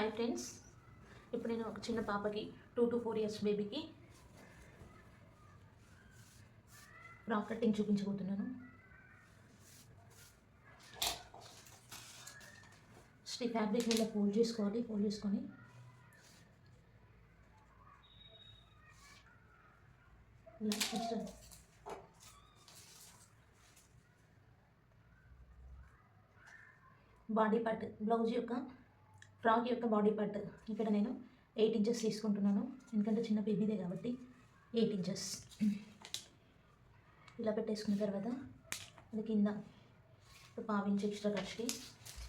Hi friends, ఇప్పుడు నేను ఒక చిన్న పాపకి 2 to 4 years బేబీకి ఫ్రాక్ కటింగ్ చూపించబోతున్నాను. ఈ ఫ్యాబ్రిక్ మీద ఫోల్డ్ చేసుకోవాలి. ఫోల్డ్ చేసుకొని ఇలా బాడీ పార్ట్, బ్లౌజ్ యొక్క ఫ్రాక్ యొక్క బాడీ పార్ట్ ఇక్కడ నేను 8 inches తీసుకుంటున్నాను. ఎందుకంటే చిన్న బేబీదే కాబట్టి 8 inches ఇలా పెట్టేసుకున్న తర్వాత అది కింద 1/2 inch ఎక్స్ట్రా ఖర్చుకి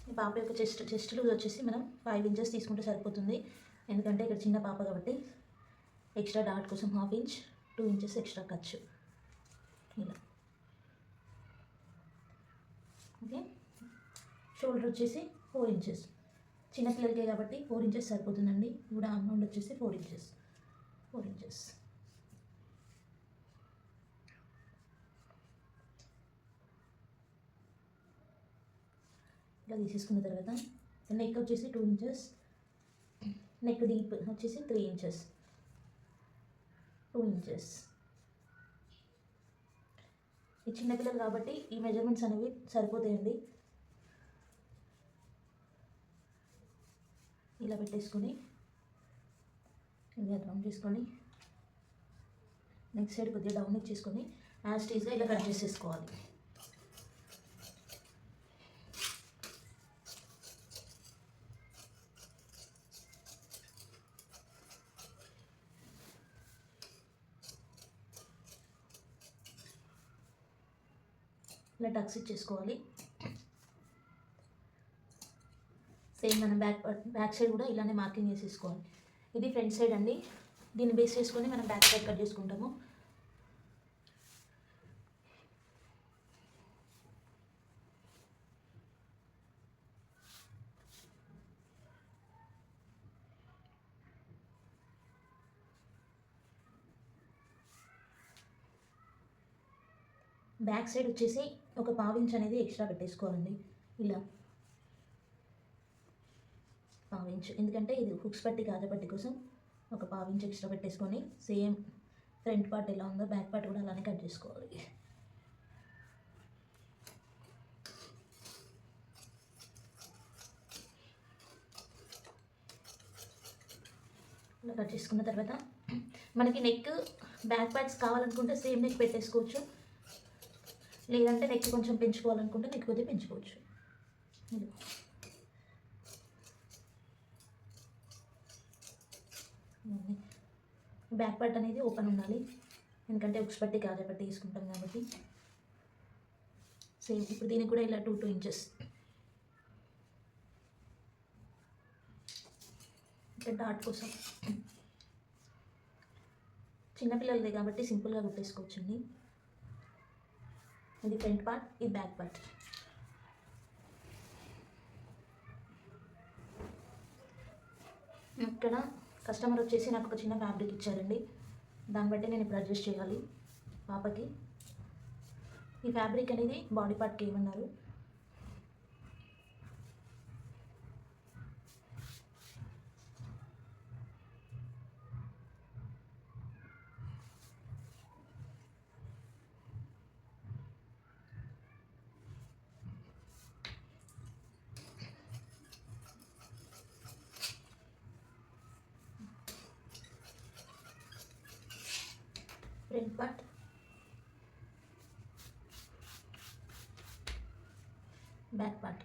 ఈ పాప యొక్క చెస్ట్ లూజ్ వచ్చేసి మనం 5 inches తీసుకుంటే సరిపోతుంది. ఎందుకంటే ఇక్కడ చిన్న పాప కాబట్టి ఎక్స్ట్రా డాట్ కోసం 1/2 inch 2 inches ఎక్స్ట్రా ఖర్చు. ఇలా ఓకే. షోల్డర్ వచ్చేసి 4 inches, చిన్నపిల్లలకే కాబట్టి 4 inches సరిపోతుందండి. ఇప్పుడు అమౌంట్ వచ్చేసి 4 inches. ఇలా తీసేసుకున్న తర్వాత నెక్ వచ్చేసి 2 inches, నెక్ డీప్ వచ్చేసి 3 inches, 2 inches. ఈ చిన్నపిల్లలు కాబట్టి ఈ మెజర్మెంట్స్ అనేవి సరిపోతాయండి. ఇలా పెట్టేసుకొని ఇలా రౌండ్ చేసుకొని నెక్స్ట్ సైడ్ కొద్దిగా డౌన్ ఇచ్చేసుకొని యాజ్ టీజ్గా ఇలా కట్ చేసేసుకోవాలి. ఇలా టక్స్ ఇచ్చేసుకోవాలి. సేమ్ మనం బ్యాక్ సైడ్ కూడా ఇలానే మార్కింగ్ చేసేసుకోవాలి. ఇది ఫ్రంట్ సైడ్ అండి. దీన్ని బేస్ చేసుకొని మనం బ్యాక్ సైడ్ కట్ చేసుకుంటాము. బ్యాక్ సైడ్ వచ్చేసి 1/2 inch అనేది ఎక్స్ట్రా పెట్టేసుకోవాలండి. ఇలా 1/2 inch, ఎందుకంటే ఇది హుక్స్ పట్టి కాజపట్టి కోసం 1/2 inch ఎక్స్ట్రా పెట్టేసుకొని సేమ్ ఫ్రంట్ పార్ట్ ఎలా ఉందో బ్యాక్ పార్ట్ కూడా అలానే కట్ చేసుకోవాలి. ఇలా కట్ చేసుకున్న తర్వాత మనకి నెక్ బ్యాక్ పార్ట్స్ కావాలనుకుంటే సేమ్ నెక్ పెట్టేసుకోవచ్చు, లేదంటే నెక్ కొంచెం పెంచుకోవాలనుకుంటే నెక్ కొద్దిగా పెంచుకోవచ్చు. బ్యాక్ పార్ట్ అనేది ఓపెన్ ఉండాలి, ఎందుకంటే ఉక్స్ పట్టి కాజపట్టి తీసుకుంటాం కాబట్టి. సేమ్ ఇప్పుడు దీనికి కూడా ఇలా 2 inches డాట్ కోసం. చిన్నపిల్లలది కాబట్టి సింపుల్గా కుట్టేసుకోవచ్చండి. ఇది ఫ్రంట్ పార్ట్, ఇది బ్యాక్ పార్ట్. ఇక్కడ కస్టమర్ వచ్చేసి నాకు ఒక చిన్న ఫ్యాబ్రిక్ ఇచ్చారండి. దాన్ని బట్టి నేను ఇప్పుడు అడ్జస్ట్ చేయాలి పాపకి. ఈ ఫ్యాబ్రిక్ అనేది బాడీ పార్ట్కి ఏమన్నారు. Front part, back part.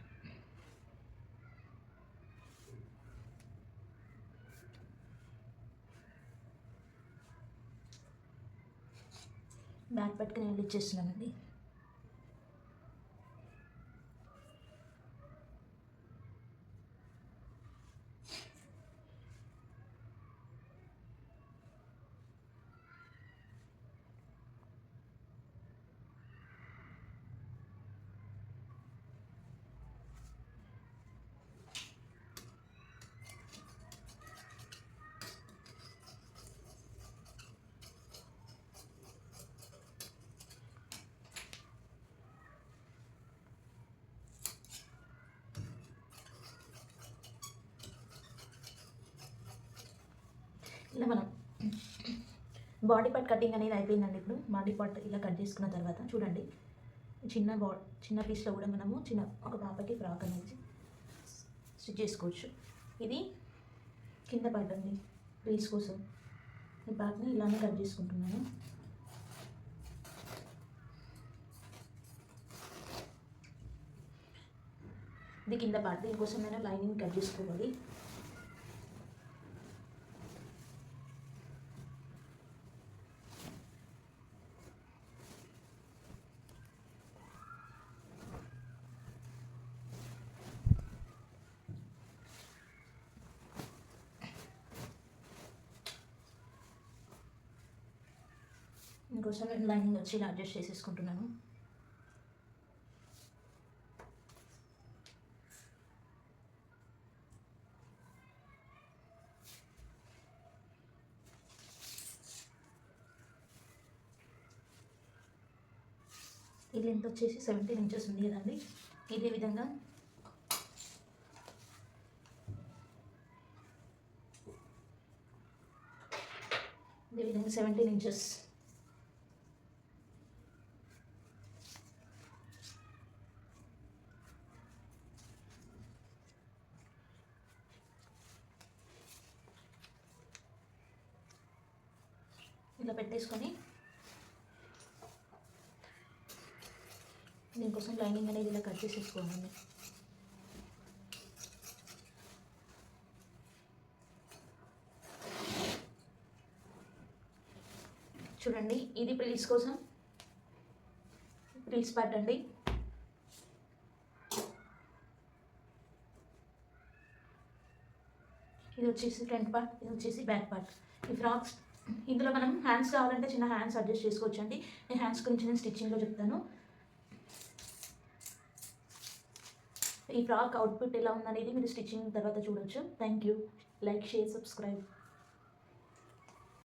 Back పార్ట్కి నేను ఇచ్చేస్తున్నానండి. ఇలా మనం బాడీ పార్ట్ కటింగ్ అనేది అయిపోయిందండి. ఇప్పుడు బాడీ పార్ట్ ఇలా కట్ చేసుకున్న తర్వాత చూడండి, చిన్న పీస్లో కూడా మనము ఒక పాపకి ఫ్రాక్ అనేది స్టిచ్ చేసుకోవచ్చు. ఇది కింద పార్ట్ అండి, రీల్స్ కోసం ఈ పార్ట్ని ఇలానే కట్ చేసుకుంటున్నాను. ఇది కింద పార్ట్, దీనికోసం నేను లైనింగ్ కట్ చేసుకోవాలి. దీనికోసం నేను లైనింగ్ వచ్చి ఇలా అడ్జస్ట్ చేసేసుకుంటున్నాను. ఈ లెంత్ వచ్చేసి 17 ఇంచెస్ ఉంది కదండి. ఇదే విధంగా ఇదే విధంగా 17 ఇంచెస్ ఇలా పెట్టేసుకొని దీనికోసం లైనింగ్ అనేది ఇలా కట్ చేసేసుకోండి. చూడండి, ఇది ప్రిల్స్ కోసం, ప్రిల్స్ పార్ట్ అండి. ఇది వచ్చేసి ఫ్రంట్ పార్ట్, ఇది వచ్చేసి బ్యాక్ పార్ట్. ఈ ఫ్రాక్స్ ఇందులో మనం హ్యాండ్స్ కావాలంటే చిన్న హ్యాండ్స్ అడ్జస్ట్ చేసుకోవచ్చు అండి. నేను హ్యాండ్స్ గురించి నేను స్టిచ్చింగ్లో చెప్తాను. ఈ ఫ్రాక్ అవుట్పుట్ ఎలా ఉందనేది మీరు స్టిచ్చింగ్ తర్వాత చూడొచ్చు. Thank you. Like, share, subscribe.